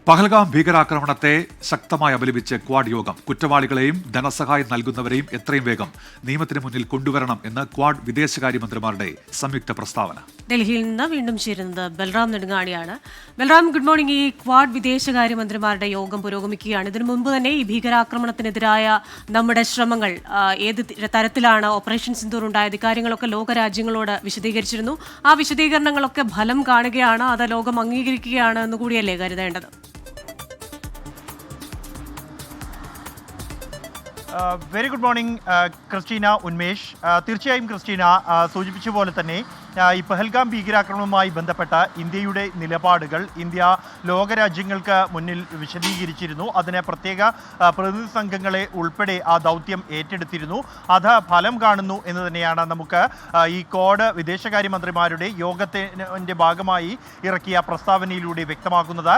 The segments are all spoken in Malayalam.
പഹൽഗാം ഭീകരാക്രമണത്തെ ശക്തമായി അപലപിച്ച് ക്വാഡ് യോഗം. കുറ്റവാളികളെയും ധനസഹായം നൽകുന്നവരെയും എത്രയും വേഗം നിയമത്തിന് മുന്നിൽ കൊണ്ടുവരണം എന്ന് ക്വാഡ് വിദേശകാര്യമന്ത്രിമാരുടെ സംയുക്ത പ്രസ്താവന. ഡൽഹിയിൽ നിന്ന് വീണ്ടും ചേരുന്നത് ബൽറാം നെടുങ്ങാടിയാണ്. Balram, good morning. ഈ ക്വാഡ് വിദേശകാര്യമന്ത്രിമാരുടെ യോഗം പുരോഗമിക്കുകയാണ്. ഇതിനു മുമ്പ് തന്നെ ഈ ഭീകരാക്രമണത്തിനെതിരായ നമ്മുടെ ശ്രമങ്ങൾ ഏത് തരത്തിലാണ് ഓപ്പറേഷൻ സിന്ദൂർ ഉണ്ടായത്, ഇക്കാര്യങ്ങളൊക്കെ ലോകരാജ്യങ്ങളോട് വിശദീകരിച്ചിരുന്നു. ആ വിശദീകരണങ്ങളൊക്കെ ഫലം കാണുകയാണ്, അത് ലോകം അംഗീകരിക്കുകയാണ് എന്നുകൂടിയല്ലേ കരുതേണ്ടത്? Very good morning Christina, Unmesh. തീർച്ചയായും ക്രിസ്റ്റീന സൂചിപ്പിച്ച പോലെ തന്നെ ഈ പഹൽഗാം ഭീകരാക്രമണവുമായി ബന്ധപ്പെട്ട ഇന്ത്യയുടെ നിലപാടുകൾ ഇന്ത്യ ലോകരാജ്യങ്ങൾക്ക് മുന്നിൽ വിശദീകരിച്ചിരുന്നു. അതിന് പ്രത്യേക പ്രതിനിധി സംഘങ്ങളെ ഉൾപ്പെടെ ആ ദൗത്യം ഏറ്റെടുത്തിരുന്നു. അത് ഫലം കാണുന്നു എന്ന് തന്നെയാണ് നമുക്ക് ഈ ക്വാഡ് വിദേശകാര്യമന്ത്രിമാരുടെ യോഗത്തിൻ്റെ ഭാഗമായി ഇറക്കിയ പ്രസ്താവനയിലൂടെ വ്യക്തമാക്കുന്നത്.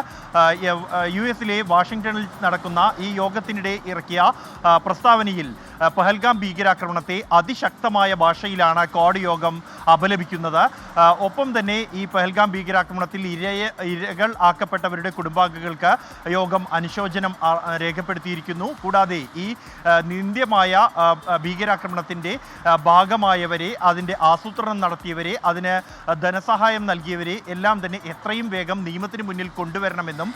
US-ലെ വാഷിംഗ്ടണിൽ നടക്കുന്ന ഈ യോഗത്തിനിടെ ഇറക്കിയ പ്രസ്താവനയിൽ പഹൽഗാം ഭീകരാക്രമണത്തെ അതിശക്തമായ ഭാഷയിലാണ് ക്വാഡ് യോഗം അപലപിക്കുന്നത്. ഒപ്പം തന്നെ ഈ പഹൽഗാം ഭീകരാക്രമണത്തിൽ ഇരകൾ ആക്കപ്പെട്ടവരുടെ കുടുംബാംഗങ്ങൾക്ക് യോഗം അനുശോചനം രേഖപ്പെടുത്തിയിരിക്കുന്നു. കൂടാതെ ഈ നിന്ദ്യമായ ഭീകരാക്രമണത്തിൻ്റെ ഭാഗമായവരെ, അതിൻ്റെ ആസൂത്രണം നടത്തിയവരെ, അതിന് ധനസഹായം നൽകിയവരെ എല്ലാം തന്നെ എത്രയും വേഗം നിയമത്തിന് മുന്നിൽ കൊണ്ടുവരണമെന്നും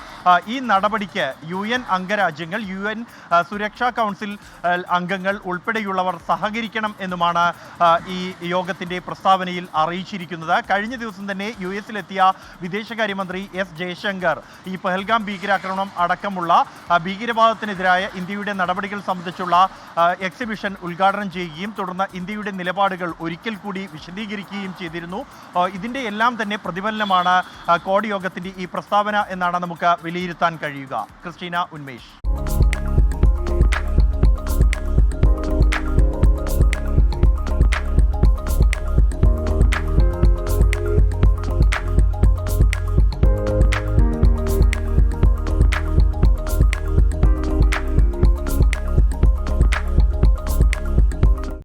ഈ നടപടിക്ക് UN അംഗരാജ്യങ്ങൾ, UN സുരക്ഷാ കൗൺസിൽ അംഗങ്ങൾ ഉൾപ്പെടെയുള്ളവർ സഹകരിക്കണം എന്നുമാണ് ഈ യോഗത്തിൻ്റെ പ്രസ്താവനയിൽ അറിയിച്ചിരിക്കുന്നത്. കഴിഞ്ഞ ദിവസം തന്നെ US-ലെത്തിയ വിദേശകാര്യമന്ത്രി S ജയശങ്കർ ഈ പഹൽഗാം ഭീകരാക്രമണം അടക്കമുള്ള ഭീകരവാദത്തിനെതിരായ ഇന്ത്യയുടെ നടപടികൾ സംബന്ധിച്ചുള്ള എക്സിബിഷൻ ഉദ്ഘാടനം ചെയ്യുകയും തുടർന്ന് ഇന്ത്യയുടെ നിലപാടുകൾ ഒരിക്കൽ കൂടി വിശദീകരിക്കുകയും ചെയ്തിരുന്നു. ഇതിൻ്റെ എല്ലാം തന്നെ പ്രതിഫലനമാണ് ക്വാഡ് യോഗത്തിൻ്റെ ഈ പ്രസ്താവന എന്നാണ് നമുക്ക് വിലയിരുത്താൻ കഴിയുക. ക്രിസ്റ്റീന, ഉന്മേഷ്.